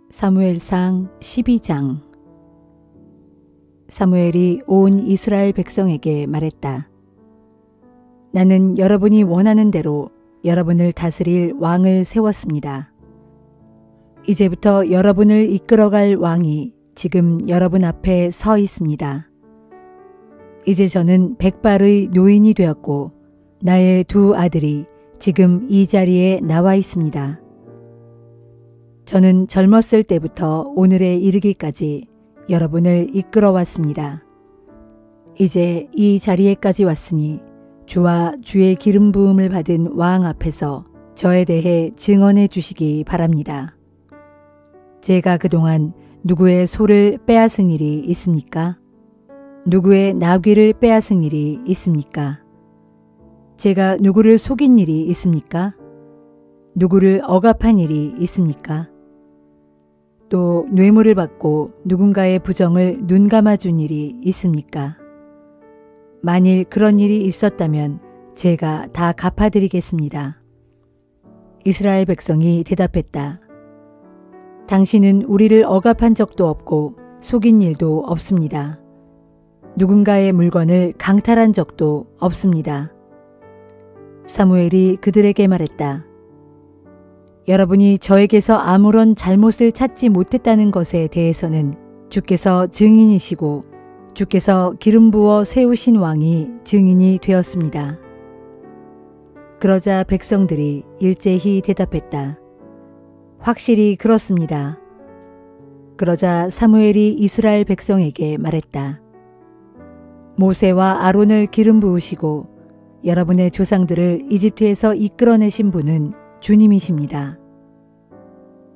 사무엘상 12장. 사무엘이 온 이스라엘 백성에게 말했다. 나는 여러분이 원하는 대로 여러분을 다스릴 왕을 세웠습니다. 이제부터 여러분을 이끌어갈 왕이 지금 여러분 앞에 서 있습니다. 이제 저는 백발의 노인이 되었고 나의 두 아들이 지금 이 자리에 나와 있습니다. 저는 젊었을 때부터 오늘에 이르기까지 여러분을 이끌어 왔습니다. 이제 이 자리에까지 왔으니 주와 주의 기름 부음을 받은 왕 앞에서 저에 대해 증언해 주시기 바랍니다. 제가 그동안 누구의 소를 빼앗은 일이 있습니까? 누구의 나귀를 빼앗은 일이 있습니까? 제가 누구를 속인 일이 있습니까? 누구를 억압한 일이 있습니까? 또 뇌물을 받고 누군가의 부정을 눈감아준 일이 있습니까? 만일 그런 일이 있었다면 제가 다 갚아드리겠습니다. 이스라엘 백성이 대답했다. 당신은 우리를 억압한 적도 없고 속인 일도 없습니다. 누군가의 물건을 강탈한 적도 없습니다. 사무엘이 그들에게 말했다. 여러분이 저에게서 아무런 잘못을 찾지 못했다는 것에 대해서는 주께서 증인이시고 주께서 기름 부어 세우신 왕이 증인이 되었습니다. 그러자 백성들이 일제히 대답했다. 확실히 그렇습니다. 그러자 사무엘이 이스라엘 백성에게 말했다. 모세와 아론을 기름 부으시고 여러분의 조상들을 이집트에서 이끌어내신 분은 주님이십니다.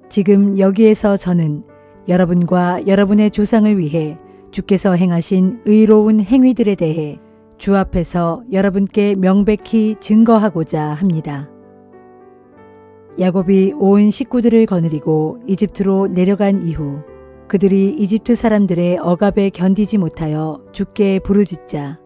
지금 여기에서 저는 여러분과 여러분의 조상을 위해 주께서 행하신 의로운 행위들에 대해 주 앞에서 여러분께 명백히 증거하고자 합니다. 야곱이 온 식구들을 거느리고 이집트로 내려간 이후 그들이 이집트 사람들의 억압에 견디지 못하여 주께 부르짖자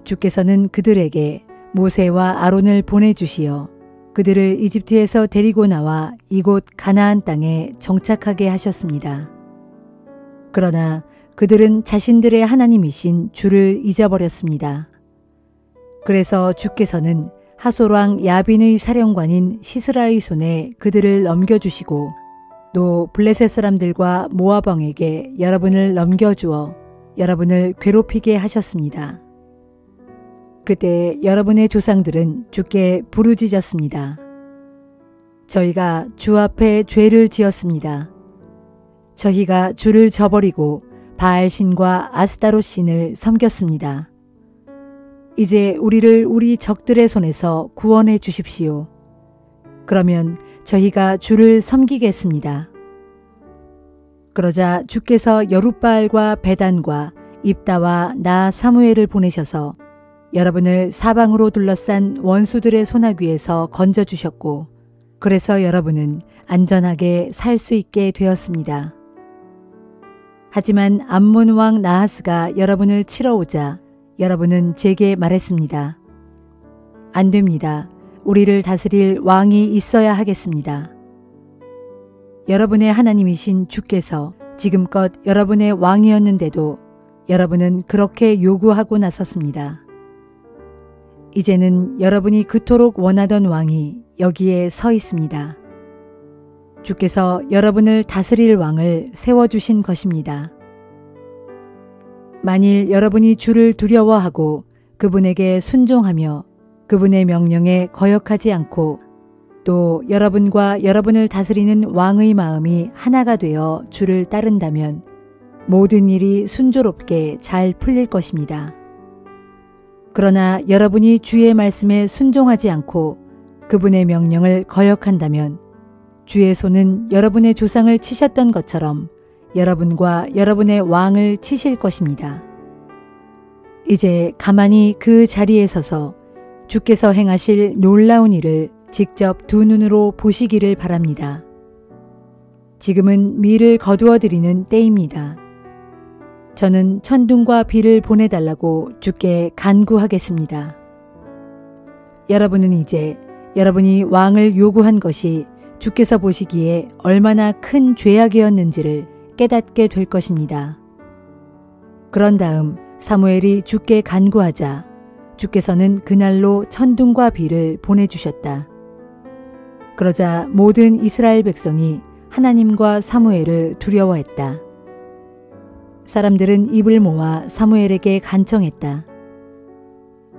주께서는 그들에게 모세와 아론을 보내주시어 그들을 이집트에서 데리고 나와 이곳 가나안 땅에 정착하게 하셨습니다. 그러나 그들은 자신들의 하나님이신 주를 잊어버렸습니다. 그래서 주께서는 하솔왕 야빈의 사령관인 시스라의 손에 그들을 넘겨주시고 또 블레셋 사람들과 모압 왕에게 여러분을 넘겨주어 여러분을 괴롭히게 하셨습니다. 그때 여러분의 조상들은 주께 부르짖었습니다. 저희가 주 앞에 죄를 지었습니다. 저희가 주를 저버리고 바알신과 아스타롯신을 섬겼습니다. 이제 우리를 우리 적들의 손에서 구원해 주십시오. 그러면 저희가 주를 섬기겠습니다. 그러자 주께서 여룻바알과 베단과 입다와 나 사무엘을 보내셔서 여러분을 사방으로 둘러싼 원수들의 소나귀에서 건져주셨고 그래서 여러분은 안전하게 살 수 있게 되었습니다. 하지만 암몬 왕 나하스가 여러분을 치러 오자 여러분은 제게 말했습니다. 안 됩니다. 우리를 다스릴 왕이 있어야 하겠습니다. 여러분의 하나님이신 주께서 지금껏 여러분의 왕이었는데도 여러분은 그렇게 요구하고 나섰습니다. 이제는 여러분이 그토록 원하던 왕이 여기에 서 있습니다. 주께서 여러분을 다스릴 왕을 세워주신 것입니다. 만일 여러분이 주를 두려워하고 그분에게 순종하며 그분의 명령에 거역하지 않고 또 여러분과 여러분을 다스리는 왕의 마음이 하나가 되어 주를 따른다면 모든 일이 순조롭게 잘 풀릴 것입니다. 그러나 여러분이 주의 말씀에 순종하지 않고 그분의 명령을 거역한다면 주의 손은 여러분의 조상을 치셨던 것처럼 여러분과 여러분의 왕을 치실 것입니다. 이제 가만히 그 자리에 서서 주께서 행하실 놀라운 일을 직접 두 눈으로 보시기를 바랍니다. 지금은 미를 거두어 드리는 때입니다. 저는 천둥과 비를 보내달라고 주께 간구하겠습니다. 여러분은 이제 여러분이 왕을 요구한 것이 주께서 보시기에 얼마나 큰 죄악이었는지를 깨닫게 될 것입니다. 그런 다음 사무엘이 주께 간구하자 주께서는 그날로 천둥과 비를 보내주셨다. 그러자 모든 이스라엘 백성이 하나님과 사무엘을 두려워했다. 사람들은 입을 모아 사무엘에게 간청했다.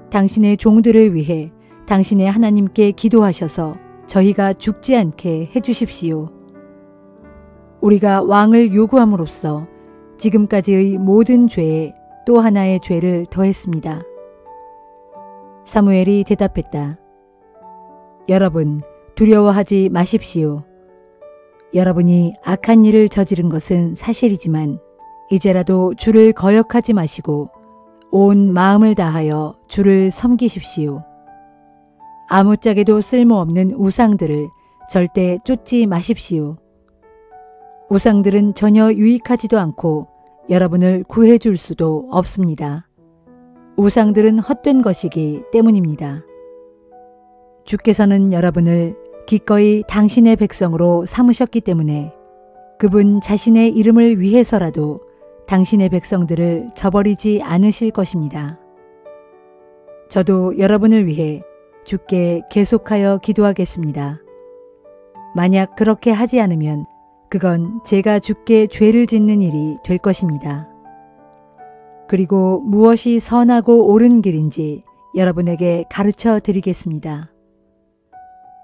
당신의 종들을 위해 당신의 하나님께 기도하셔서 저희가 죽지 않게 해주십시오. 우리가 왕을 요구함으로써 지금까지의 모든 죄에 또 하나의 죄를 더했습니다. 사무엘이 대답했다. 여러분, 두려워하지 마십시오. 여러분이 악한 일을 저지른 것은 사실이지만 이제라도 주를 거역하지 마시고 온 마음을 다하여 주를 섬기십시오. 아무짝에도 쓸모없는 우상들을 절대 쫓지 마십시오. 우상들은 전혀 유익하지도 않고 여러분을 구해줄 수도 없습니다. 우상들은 헛된 것이기 때문입니다. 주께서는 여러분을 기꺼이 당신의 백성으로 삼으셨기 때문에 그분 자신의 이름을 위해서라도 당신의 백성들을 저버리지 않으실 것입니다. 저도 여러분을 위해 주께 계속하여 기도하겠습니다. 만약 그렇게 하지 않으면 그건 제가 주께 죄를 짓는 일이 될 것입니다. 그리고 무엇이 선하고 옳은 길인지 여러분에게 가르쳐 드리겠습니다.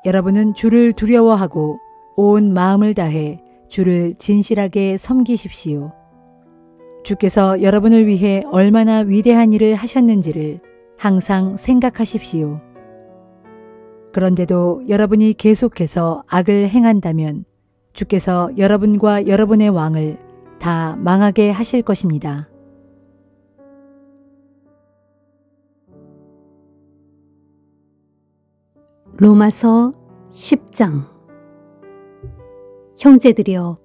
여러분은 주를 두려워하고 온 마음을 다해 주를 진실하게 섬기십시오. 주께서 여러분을 위해 얼마나 위대한 일을 하셨는지를 항상 생각하십시오. 그런데도 여러분이 계속해서 악을 행한다면 주께서 여러분과 여러분의 왕을 다 망하게 하실 것입니다. 로마서 10장. 형제들이여,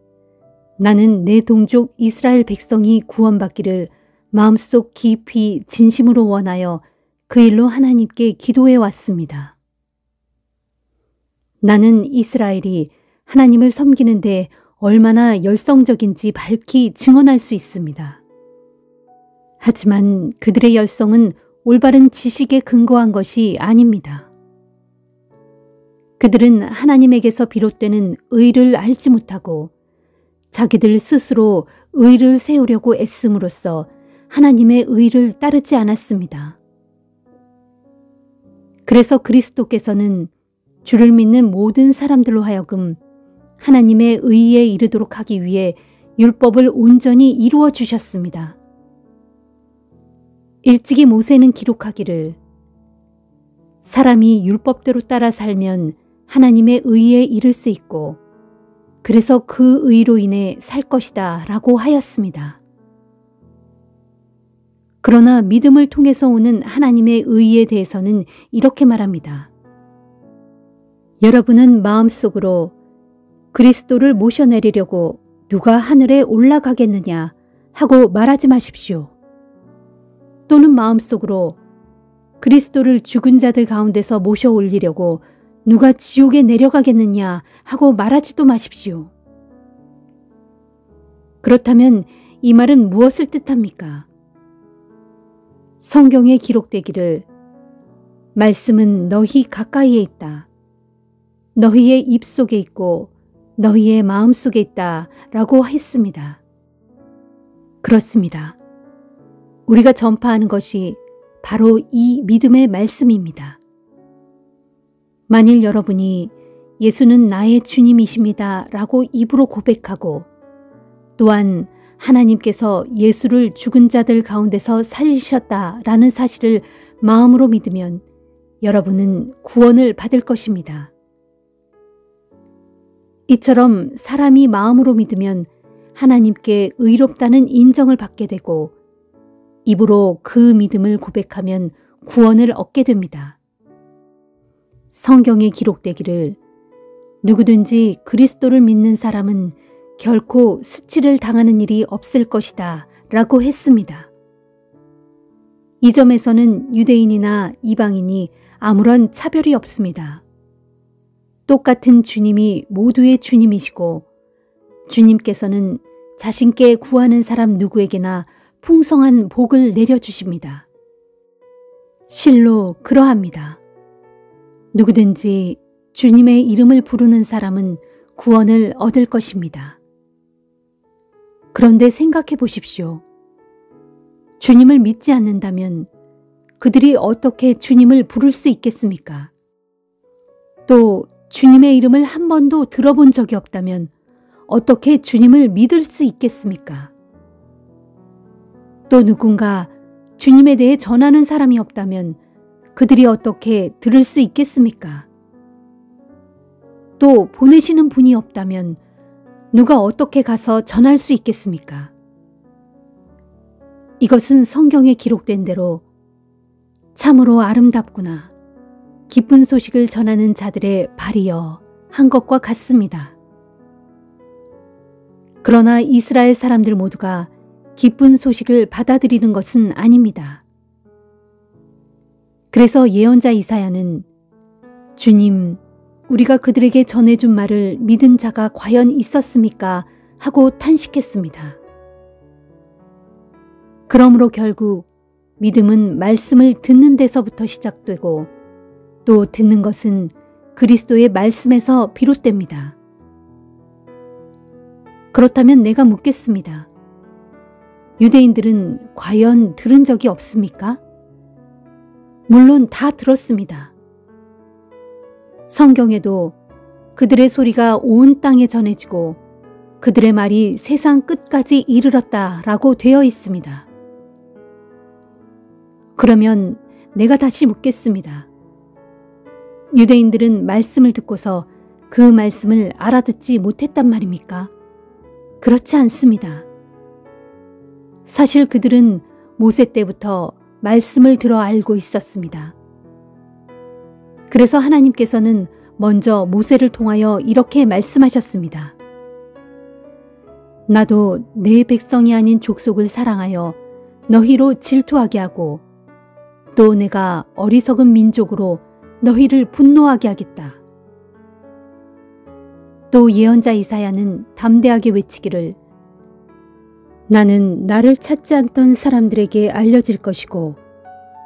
나는 내 동족 이스라엘 백성이 구원받기를 마음속 깊이 진심으로 원하여 그 일로 하나님께 기도해 왔습니다. 나는 이스라엘이 하나님을 섬기는데 얼마나 열성적인지 밝히 증언할 수 있습니다. 하지만 그들의 열성은 올바른 지식에 근거한 것이 아닙니다. 그들은 하나님에게서 비롯되는 의를 알지 못하고 자기들 스스로 의를 세우려고 애씀으로써 하나님의 의를 따르지 않았습니다. 그래서 그리스도께서는 주를 믿는 모든 사람들로 하여금 하나님의 의에 이르도록 하기 위해 율법을 온전히 이루어 주셨습니다. 일찍이 모세는 기록하기를 사람이 율법대로 따라 살면 하나님의 의에 이를 수 있고 그래서 그 의로 인해 살 것이다 라고 하였습니다. 그러나 믿음을 통해서 오는 하나님의 의에 대해서는 이렇게 말합니다. 여러분은 마음속으로 그리스도를 모셔내리려고 누가 하늘에 올라가겠느냐 하고 말하지 마십시오. 또는 마음속으로 그리스도를 죽은 자들 가운데서 모셔 올리려고 누가 지옥에 내려가겠느냐 하고 말하지도 마십시오. 그렇다면 이 말은 무엇을 뜻합니까? 성경에 기록되기를 말씀은 너희 가까이에 있다. 너희의 입속에 있고 너희의 마음속에 있다 라고 했습니다. 그렇습니다. 우리가 전파하는 것이 바로 이 믿음의 말씀입니다. 만일 여러분이 예수는 나의 주님이십니다 라고 입으로 고백하고 또한 하나님께서 예수를 죽은 자들 가운데서 살리셨다 라는 사실을 마음으로 믿으면 여러분은 구원을 받을 것입니다. 이처럼 사람이 마음으로 믿으면 하나님께 의롭다는 인정을 받게 되고 입으로 그 믿음을 고백하면 구원을 얻게 됩니다. 성경에 기록되기를 누구든지 그리스도를 믿는 사람은 결코 수치를 당하는 일이 없을 것이다 라고 했습니다. 이 점에서는 유대인이나 이방인이 아무런 차별이 없습니다. 똑같은 주님이 모두의 주님이시고 주님께서는 자신께 구하는 사람 누구에게나 풍성한 복을 내려주십니다. 실로 그러합니다. 누구든지 주님의 이름을 부르는 사람은 구원을 얻을 것입니다. 그런데 생각해 보십시오. 주님을 믿지 않는다면 그들이 어떻게 주님을 부를 수 있겠습니까? 또 주님의 이름을 한 번도 들어본 적이 없다면 어떻게 주님을 믿을 수 있겠습니까? 또 누군가 주님에 대해 전하는 사람이 없다면 그들이 어떻게 들을 수 있겠습니까? 또 보내시는 분이 없다면 누가 어떻게 가서 전할 수 있겠습니까? 이것은 성경에 기록된 대로 참으로 아름답구나, 기쁜 소식을 전하는 자들의 발이여 한 것과 같습니다. 그러나 이스라엘 사람들 모두가 기쁜 소식을 받아들이는 것은 아닙니다. 그래서 예언자 이사야는 주님, 우리가 그들에게 전해준 말을 믿은 자가 과연 있었습니까? 하고 탄식했습니다. 그러므로 결국 믿음은 말씀을 듣는 데서부터 시작되고 또 듣는 것은 그리스도의 말씀에서 비롯됩니다. 그렇다면 내가 묻겠습니다. 유대인들은 과연 들은 적이 없습니까? 물론 다 들었습니다. 성경에도 그들의 소리가 온 땅에 전해지고 그들의 말이 세상 끝까지 이르렀다라고 되어 있습니다. 그러면 내가 다시 묻겠습니다. 유대인들은 말씀을 듣고서 그 말씀을 알아듣지 못했단 말입니까? 그렇지 않습니다. 사실 그들은 모세 때부터 말씀을 들어 알고 있었습니다. 그래서 하나님께서는 먼저 모세를 통하여 이렇게 말씀하셨습니다. 나도 내 백성이 아닌 족속을 사랑하여 너희로 질투하게 하고 또 내가 어리석은 민족으로 너희를 분노하게 하겠다. 또 예언자 이사야는 담대하게 외치기를 나는 나를 찾지 않던 사람들에게 알려질 것이고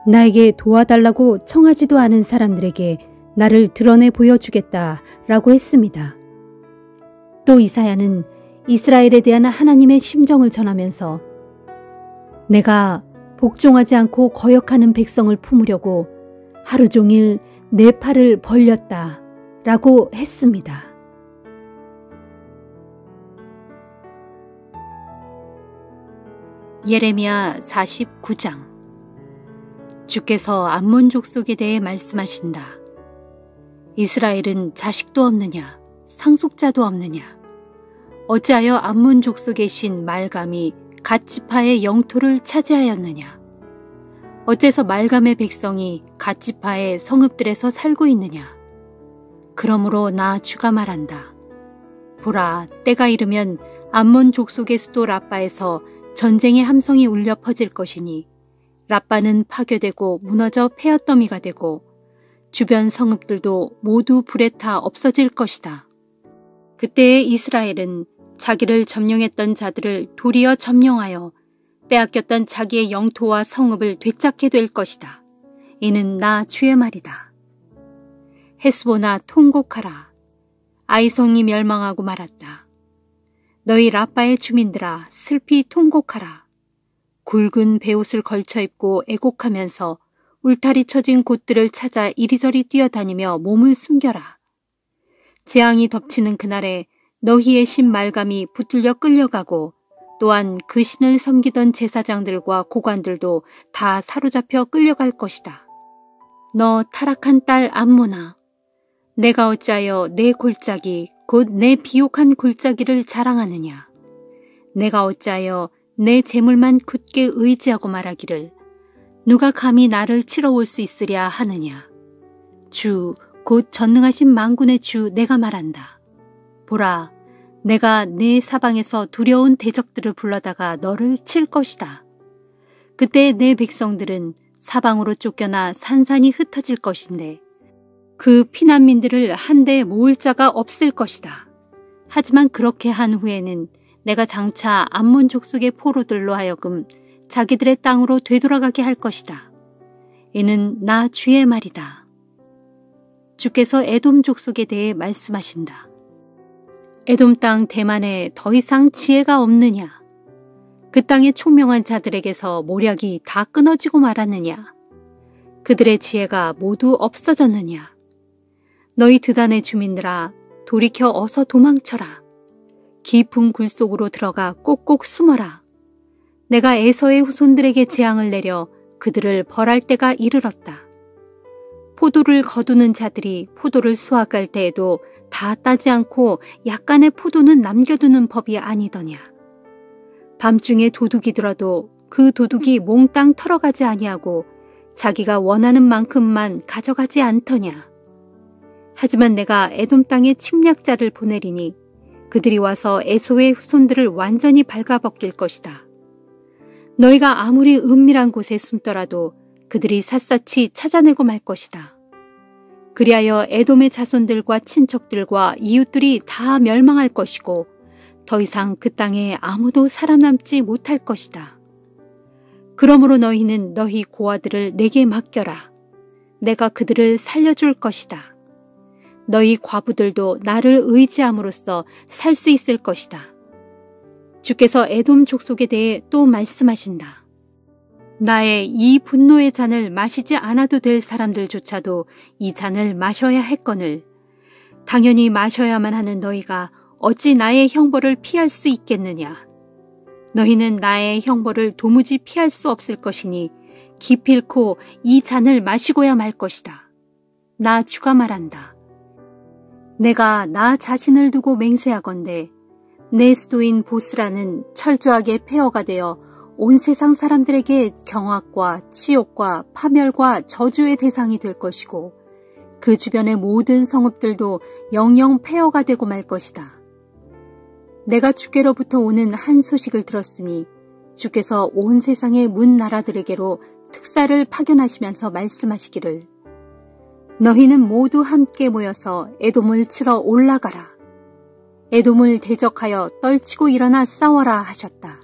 나에게 도와달라고 청하지도 않은 사람들에게 나를 드러내 보여주겠다 라고 했습니다. 또 이사야는 이스라엘에 대한 하나님의 심정을 전하면서 내가 복종하지 않고 거역하는 백성을 품으려고 하루 종일 내 팔을 벌렸다 라고 했습니다. 예레미야 49장. 주께서 암몬 족속에 대해 말씀하신다. 이스라엘은 자식도 없느냐, 상속자도 없느냐. 어찌하여 암몬 족속의 신 말감이 갓 지파의 영토를 차지하였느냐. 어째서 말감의 백성이 갓 지파의 성읍들에서 살고 있느냐. 그러므로 나 주가 말한다. 보라, 때가 이르면 암몬 족속의 수도 라빠에서 전쟁의 함성이 울려 퍼질 것이니 라빠는 파괴되고 무너져 폐허더미가 되고 주변 성읍들도 모두 불에 타 없어질 것이다. 그때의 이스라엘은 자기를 점령했던 자들을 도리어 점령하여 빼앗겼던 자기의 영토와 성읍을 되찾게 될 것이다. 이는 나 주의 말이다. 헤스보나 통곡하라. 아이성이 멸망하고 말았다. 너희 라빠의 주민들아 슬피 통곡하라. 굵은 베옷을 걸쳐 입고 애곡하면서 울타리 쳐진 곳들을 찾아 이리저리 뛰어다니며 몸을 숨겨라. 재앙이 덮치는 그날에 너희의 신 말감이 붙들려 끌려가고 또한 그 신을 섬기던 제사장들과 고관들도 다 사로잡혀 끌려갈 것이다. 너 타락한 딸 암몬아, 내가 어찌하여 내 골짜기 곧 내 비옥한 골짜기를 자랑하느냐. 내가 어찌하여 내 재물만 굳게 의지하고 말하기를 누가 감히 나를 치러 올 수 있으랴 하느냐. 주 곧 전능하신 만군의 주 내가 말한다. 보라, 내가 내 사방에서 두려운 대적들을 불러다가 너를 칠 것이다. 그때 내 백성들은 사방으로 쫓겨나 산산이 흩어질 것인데 그 피난민들을 한데 모을 자가 없을 것이다. 하지만 그렇게 한 후에는 내가 장차 암몬 족속의 포로들로 하여금 자기들의 땅으로 되돌아가게 할 것이다. 이는 나 주의 말이다. 주께서 에돔 족속에 대해 말씀하신다. 에돔 땅 대만에 더 이상 지혜가 없느냐? 그 땅의 총명한 자들에게서 모략이 다 끊어지고 말았느냐? 그들의 지혜가 모두 없어졌느냐? 너희 드단의 주민들아, 돌이켜 어서 도망쳐라. 깊은 굴 속으로 들어가 꼭꼭 숨어라. 내가 에서의 후손들에게 재앙을 내려 그들을 벌할 때가 이르렀다. 포도를 거두는 자들이 포도를 수확할 때에도 다 따지 않고 약간의 포도는 남겨두는 법이 아니더냐. 밤중에 도둑이 들어도 그 도둑이 몽땅 털어가지 아니하고 자기가 원하는 만큼만 가져가지 않더냐. 하지만 내가 에돔 땅에 침략자를 보내리니 그들이 와서 에서의 후손들을 완전히 발가벗길 것이다. 너희가 아무리 은밀한 곳에 숨더라도 그들이 샅샅이 찾아내고 말 것이다. 그리하여 에돔의 자손들과 친척들과 이웃들이 다 멸망할 것이고 더 이상 그 땅에 아무도 살아남지 못할 것이다. 그러므로 너희는 너희 고아들을 내게 맡겨라. 내가 그들을 살려줄 것이다. 너희 과부들도 나를 의지함으로써 살 수 있을 것이다. 주께서 에돔 족속에 대해 또 말씀하신다. 나의 이 분노의 잔을 마시지 않아도 될 사람들조차도 이 잔을 마셔야 했거늘 당연히 마셔야만 하는 너희가 어찌 나의 형벌을 피할 수 있겠느냐. 너희는 나의 형벌을 도무지 피할 수 없을 것이니 기필코 이 잔을 마시고야 말 것이다. 나 주가 말한다. 내가 나 자신을 두고 맹세하건대 내 수도인 보스라는 철저하게 폐허가 되어 온 세상 사람들에게 경악과 치욕과 파멸과 저주의 대상이 될 것이고 그 주변의 모든 성읍들도 영영 폐허가 되고 말 것이다. 내가 주께로부터 오는 한 소식을 들었으니 주께서 온 세상의 문 나라들에게로 특사를 파견하시면서 말씀하시기를 너희는 모두 함께 모여서 에돔을 치러 올라가라. 에돔을 대적하여 떨치고 일어나 싸워라 하셨다.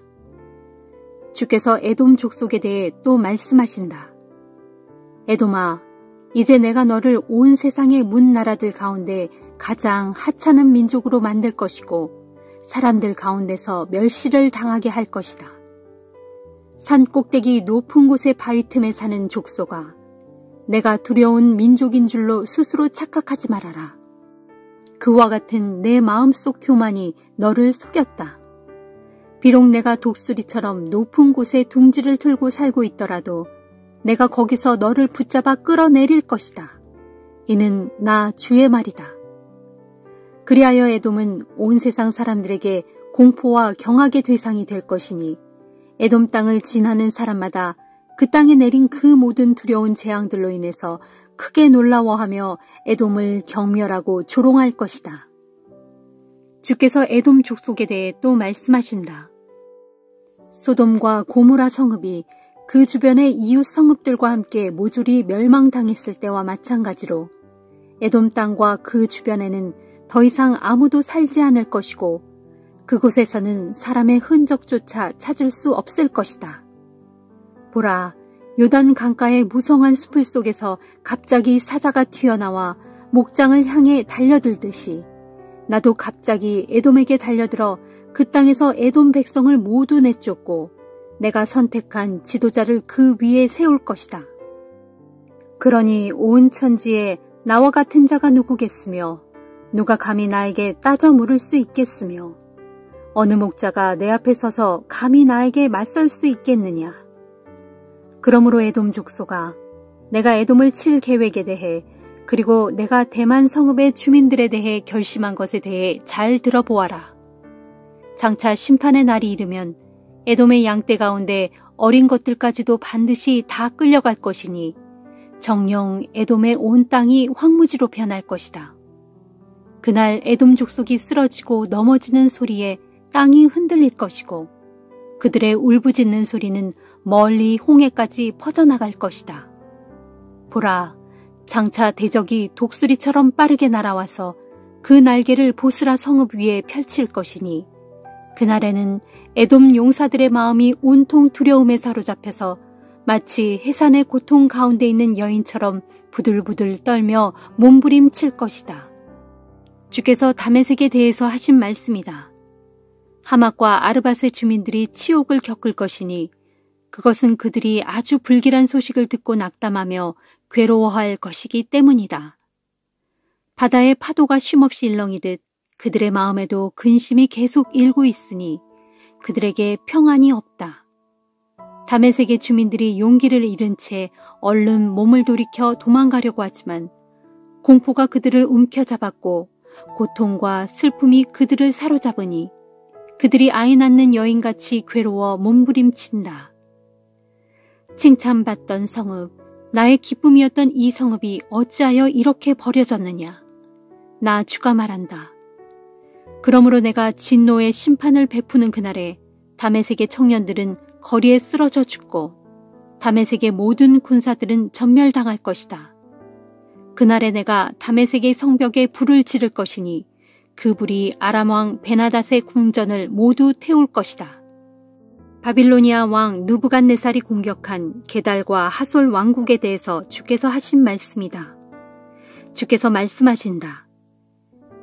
주께서 에돔 족속에 대해 또 말씀하신다. 에돔아, 이제 내가 너를 온 세상의 문 나라들 가운데 가장 하찮은 민족으로 만들 것이고 사람들 가운데서 멸시를 당하게 할 것이다. 산 꼭대기 높은 곳의 바위 틈에 사는 족속아, 내가 두려운 민족인 줄로 스스로 착각하지 말아라. 그와 같은 내 마음속 교만이 너를 속였다. 비록 내가 독수리처럼 높은 곳에 둥지를 틀고 살고 있더라도 내가 거기서 너를 붙잡아 끌어내릴 것이다. 이는 나 주의 말이다. 그리하여 에돔은 온 세상 사람들에게 공포와 경악의 대상이 될 것이니 에돔 땅을 지나는 사람마다 그 땅에 내린 그 모든 두려운 재앙들로 인해서 크게 놀라워하며 에돔을 경멸하고 조롱할 것이다. 주께서 에돔 족속에 대해 또 말씀하신다. 소돔과 고모라 성읍이 그 주변의 이웃 성읍들과 함께 모조리 멸망당했을 때와 마찬가지로 에돔 땅과 그 주변에는 더 이상 아무도 살지 않을 것이고 그곳에서는 사람의 흔적조차 찾을 수 없을 것이다. 보라, 요단 강가의 무성한 숲을 속에서 갑자기 사자가 튀어나와 목장을 향해 달려들듯이 나도 갑자기 에돔에게 달려들어 그 땅에서 에돔 백성을 모두 내쫓고 내가 선택한 지도자를 그 위에 세울 것이다. 그러니 온 천지에 나와 같은 자가 누구겠으며 누가 감히 나에게 따져 물을 수 있겠으며 어느 목자가 내 앞에 서서 감히 나에게 맞설 수 있겠느냐. 그러므로 에돔 족속아, 내가 에돔을 칠 계획에 대해 그리고 내가 대만 성읍의 주민들에 대해 결심한 것에 대해 잘 들어보아라. 장차 심판의 날이 이르면 에돔의 양떼 가운데 어린 것들까지도 반드시 다 끌려갈 것이니 정녕 에돔의 온 땅이 황무지로 변할 것이다. 그날 에돔 족속이 쓰러지고 넘어지는 소리에 땅이 흔들릴 것이고 그들의 울부짖는 소리는 멀리 홍해까지 퍼져나갈 것이다. 보라, 장차 대적이 독수리처럼 빠르게 날아와서 그 날개를 보스라 성읍 위에 펼칠 것이니 그날에는 에돔 용사들의 마음이 온통 두려움에 사로잡혀서 마치 해산의 고통 가운데 있는 여인처럼 부들부들 떨며 몸부림칠 것이다. 주께서 다메섹에 대해서 하신 말씀이다. 하맛과 아르밧의 주민들이 치욕을 겪을 것이니 그것은 그들이 아주 불길한 소식을 듣고 낙담하며 괴로워할 것이기 때문이다. 바다의 파도가 쉼없이 일렁이듯 그들의 마음에도 근심이 계속 일고 있으니 그들에게 평안이 없다. 다메섹의 주민들이 용기를 잃은 채 얼른 몸을 돌이켜 도망가려고 하지만 공포가 그들을 움켜잡았고 고통과 슬픔이 그들을 사로잡으니 그들이 아이 낳는 여인같이 괴로워 몸부림친다. 칭찬받던 성읍, 나의 기쁨이었던 이 성읍이 어찌하여 이렇게 버려졌느냐. 나 주가 말한다. 그러므로 내가 진노의 심판을 베푸는 그날에 다메섹의 청년들은 거리에 쓰러져 죽고 다메섹의 모든 군사들은 전멸당할 것이다. 그날에 내가 다메섹의 성벽에 불을 지를 것이니 그 불이 아람 왕 베나닷의 궁전을 모두 태울 것이다. 바빌로니아 왕 느부갓네살이 공격한 게달과 하솔 왕국에 대해서 주께서 하신 말씀이다. 주께서 말씀하신다.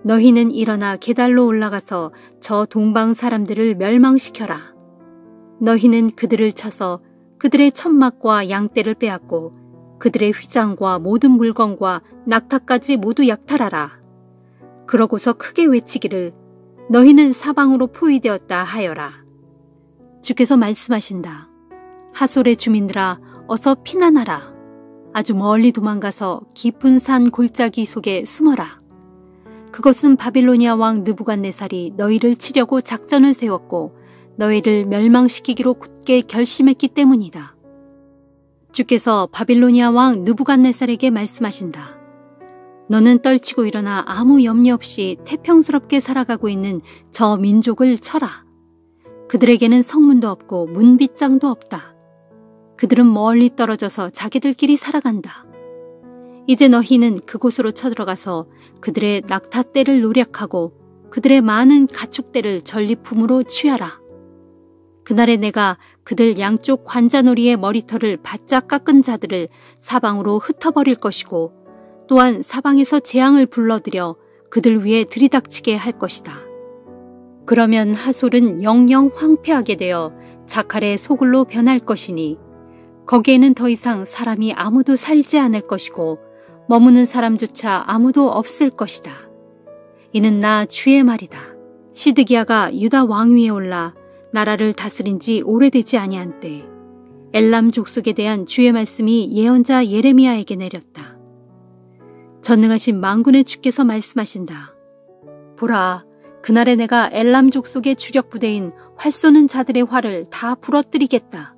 너희는 일어나 게달로 올라가서 저 동방 사람들을 멸망시켜라. 너희는 그들을 쳐서 그들의 천막과 양떼를 빼앗고 그들의 휘장과 모든 물건과 낙타까지 모두 약탈하라. 그러고서 크게 외치기를 너희는 사방으로 포위되었다 하여라. 주께서 말씀하신다. 하솔의 주민들아 어서 피난하라. 아주 멀리 도망가서 깊은 산 골짜기 속에 숨어라. 그것은 바빌로니아 왕 느부갓네살이 너희를 치려고 작전을 세웠고 너희를 멸망시키기로 굳게 결심했기 때문이다. 주께서 바빌로니아 왕 느부갓네살에게 말씀하신다. 너는 떨치고 일어나 아무 염려 없이 태평스럽게 살아가고 있는 저 민족을 쳐라. 그들에게는 성문도 없고 문빗장도 없다. 그들은 멀리 떨어져서 자기들끼리 살아간다. 이제 너희는 그곳으로 쳐들어가서 그들의 낙타떼를 노략하고 그들의 많은 가축떼를 전리품으로 취하라. 그날에 내가 그들 양쪽 관자놀이의 머리털을 바짝 깎은 자들을 사방으로 흩어버릴 것이고 또한 사방에서 재앙을 불러들여 그들 위에 들이닥치게 할 것이다. 그러면 하솔은 영영 황폐하게 되어 자칼의 소굴로 변할 것이니 거기에는 더 이상 사람이 아무도 살지 않을 것이고 머무는 사람조차 아무도 없을 것이다. 이는 나 주의 말이다. 시드기야가 유다 왕위에 올라 나라를 다스린 지 오래되지 아니한 때 엘람 족속에 대한 주의 말씀이 예언자 예레미야에게 내렸다. 전능하신 만군의 주께서 말씀하신다. 보라, 그날에 내가 엘람 족속의 주력 부대인 활 쏘는 자들의 활을 다 부러뜨리겠다.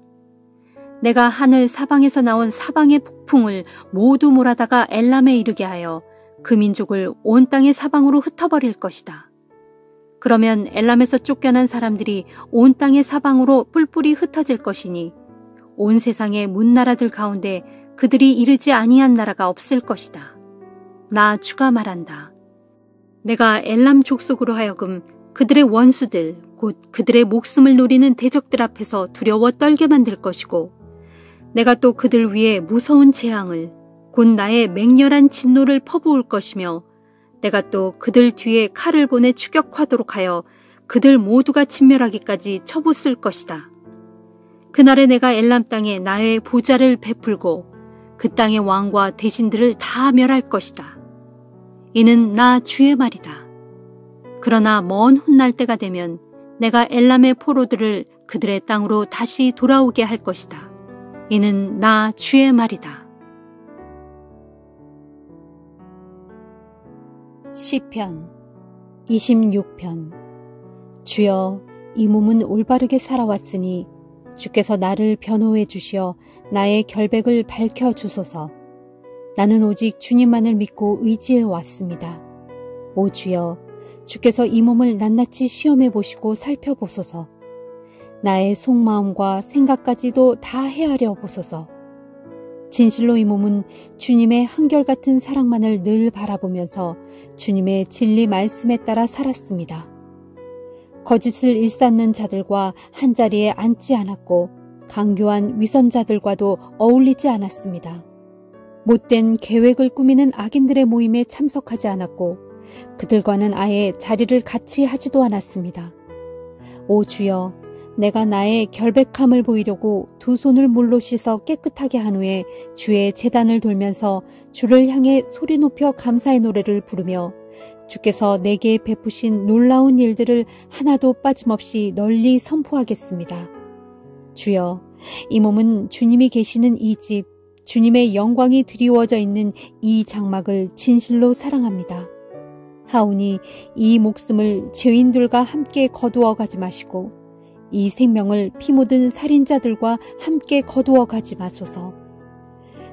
내가 하늘 사방에서 나온 사방의 폭풍을 모두 몰아다가 엘람에 이르게 하여 그 민족을 온 땅의 사방으로 흩어버릴 것이다. 그러면 엘람에서 쫓겨난 사람들이 온 땅의 사방으로 뿔뿔이 흩어질 것이니 온 세상의 문나라들 가운데 그들이 이르지 아니한 나라가 없을 것이다. 나 주가 말한다. 내가 엘람 족속으로 하여금 그들의 원수들 곧 그들의 목숨을 노리는 대적들 앞에서 두려워 떨게 만들 것이고 내가 또 그들 위에 무서운 재앙을 곧 나의 맹렬한 진노를 퍼부을 것이며 내가 또 그들 뒤에 칼을 보내 추격하도록 하여 그들 모두가 진멸하기까지 쳐부술 것이다. 그날에 내가 엘람 땅에 나의 보좌를 베풀고 그 땅의 왕과 대신들을 다 멸할 것이다. 이는 나 주의 말이다. 그러나 먼 훗날 때가 되면 내가 엘람의 포로들을 그들의 땅으로 다시 돌아오게 할 것이다. 이는 나 주의 말이다. 시편 26편. 주여, 이 몸은 올바르게 살아왔으니 주께서 나를 변호해 주시어 나의 결백을 밝혀 주소서. 나는 오직 주님만을 믿고 의지해 왔습니다. 오 주여, 주께서 이 몸을 낱낱이 시험해 보시고 살펴보소서. 나의 속마음과 생각까지도 다 헤아려 보소서. 진실로 이 몸은 주님의 한결같은 사랑만을 늘 바라보면서 주님의 진리 말씀에 따라 살았습니다. 거짓을 일삼는 자들과 한자리에 앉지 않았고 강교한 위선자들과도 어울리지 않았습니다. 못된 계획을 꾸미는 악인들의 모임에 참석하지 않았고 그들과는 아예 자리를 같이 하지도 않았습니다. 오 주여, 내가 나의 결백함을 보이려고 두 손을 물로 씻어 깨끗하게 한 후에 주의 제단을 돌면서 주를 향해 소리 높여 감사의 노래를 부르며 주께서 내게 베푸신 놀라운 일들을 하나도 빠짐없이 널리 선포하겠습니다. 주여, 이 몸은 주님이 계시는 이 집, 주님의 영광이 드리워져 있는 이 장막을 진실로 사랑합니다. 하오니 이 목숨을 죄인들과 함께 거두어 가지 마시고 이 생명을 피 묻은 살인자들과 함께 거두어 가지 마소서.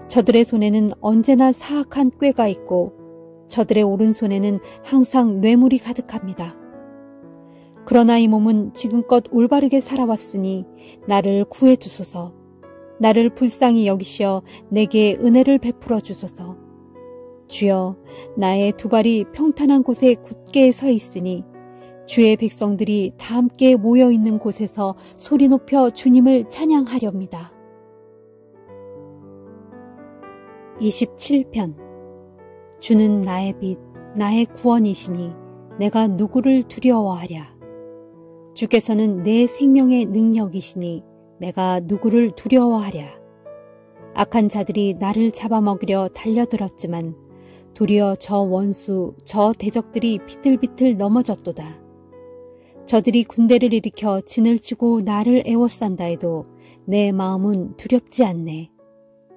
저들의 손에는 언제나 사악한 꾀가 있고 저들의 오른손에는 항상 뇌물이 가득합니다. 그러나 이 몸은 지금껏 올바르게 살아왔으니 나를 구해 주소서. 나를 불쌍히 여기시어 내게 은혜를 베풀어 주소서. 주여, 나의 두 발이 평탄한 곳에 굳게 서 있으니 주의 백성들이 다 함께 모여 있는 곳에서 소리 높여 주님을 찬양하렵니다. 27편. 주는 나의 빛, 나의 구원이시니 내가 누구를 두려워하랴. 주께서는 내 생명의 능력이시니 내가 누구를 두려워하랴. 악한 자들이 나를 잡아먹으려 달려들었지만 도리어 저 원수, 저 대적들이 비틀비틀 넘어졌도다. 저들이 군대를 일으켜 진을 치고 나를 애워싼다 해도 내 마음은 두렵지 않네.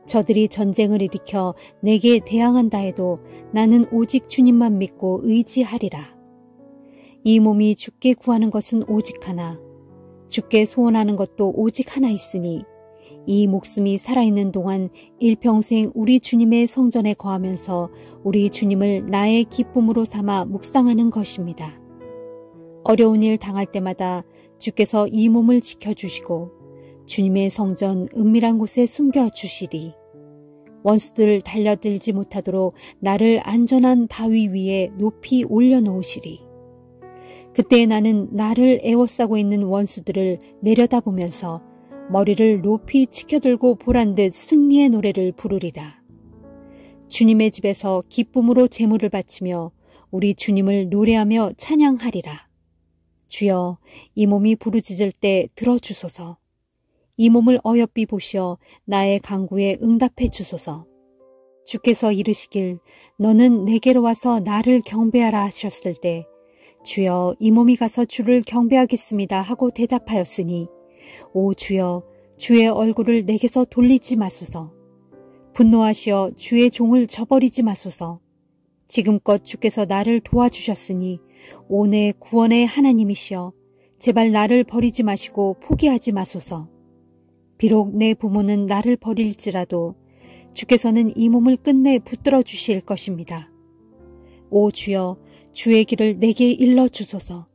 저들이 전쟁을 일으켜 내게 대항한다 해도 나는 오직 주님만 믿고 의지하리라. 이 몸이 주께 구하는 것은 오직 하나, 주께 소원하는 것도 오직 하나 있으니 이 목숨이 살아있는 동안 일평생 우리 주님의 성전에 거하면서 우리 주님을 나의 기쁨으로 삼아 묵상하는 것입니다. 어려운 일 당할 때마다 주께서 이 몸을 지켜주시고 주님의 성전 은밀한 곳에 숨겨주시리. 원수들 달려들지 못하도록 나를 안전한 바위 위에 높이 올려놓으시리. 그때 나는 나를 애워싸고 있는 원수들을 내려다보면서 머리를 높이 치켜들고 보란듯 승리의 노래를 부르리라. 주님의 집에서 기쁨으로 제물을 바치며 우리 주님을 노래하며 찬양하리라. 주여, 이 몸이 부르짖을 때 들어주소서. 이 몸을 어여삐 보시어 나의 간구에 응답해 주소서. 주께서 이르시길 너는 내게로 와서 나를 경배하라 하셨을 때 주여, 이 몸이 가서 주를 경배하겠습니다 하고 대답하였으니 오 주여, 주의 얼굴을 내게서 돌리지 마소서. 분노하시어 주의 종을 저버리지 마소서. 지금껏 주께서 나를 도와주셨으니 오 내 구원의 하나님이시여 제발 나를 버리지 마시고 포기하지 마소서. 비록 내 부모는 나를 버릴지라도 주께서는 이 몸을 끝내 붙들어 주실 것입니다. 오 주여, 주의 길을 내게 일러주소서.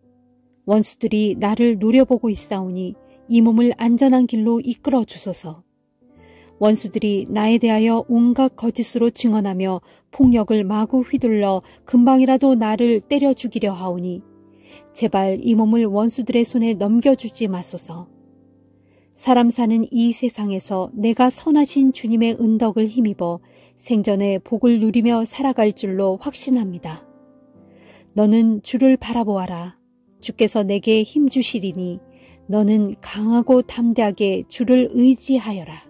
원수들이 나를 노려보고 있사오니 이 몸을 안전한 길로 이끌어 주소서. 원수들이 나에 대하여 온갖 거짓으로 증언하며 폭력을 마구 휘둘러 금방이라도 나를 때려 죽이려 하오니 제발 이 몸을 원수들의 손에 넘겨주지 마소서. 사람 사는 이 세상에서 내가 선하신 주님의 은덕을 힘입어 생전에 복을 누리며 살아갈 줄로 확신합니다. 너는 주를 바라보아라. 주께서 내게 힘 주시리니 너는 강하고 담대하게 주를 의지하여라.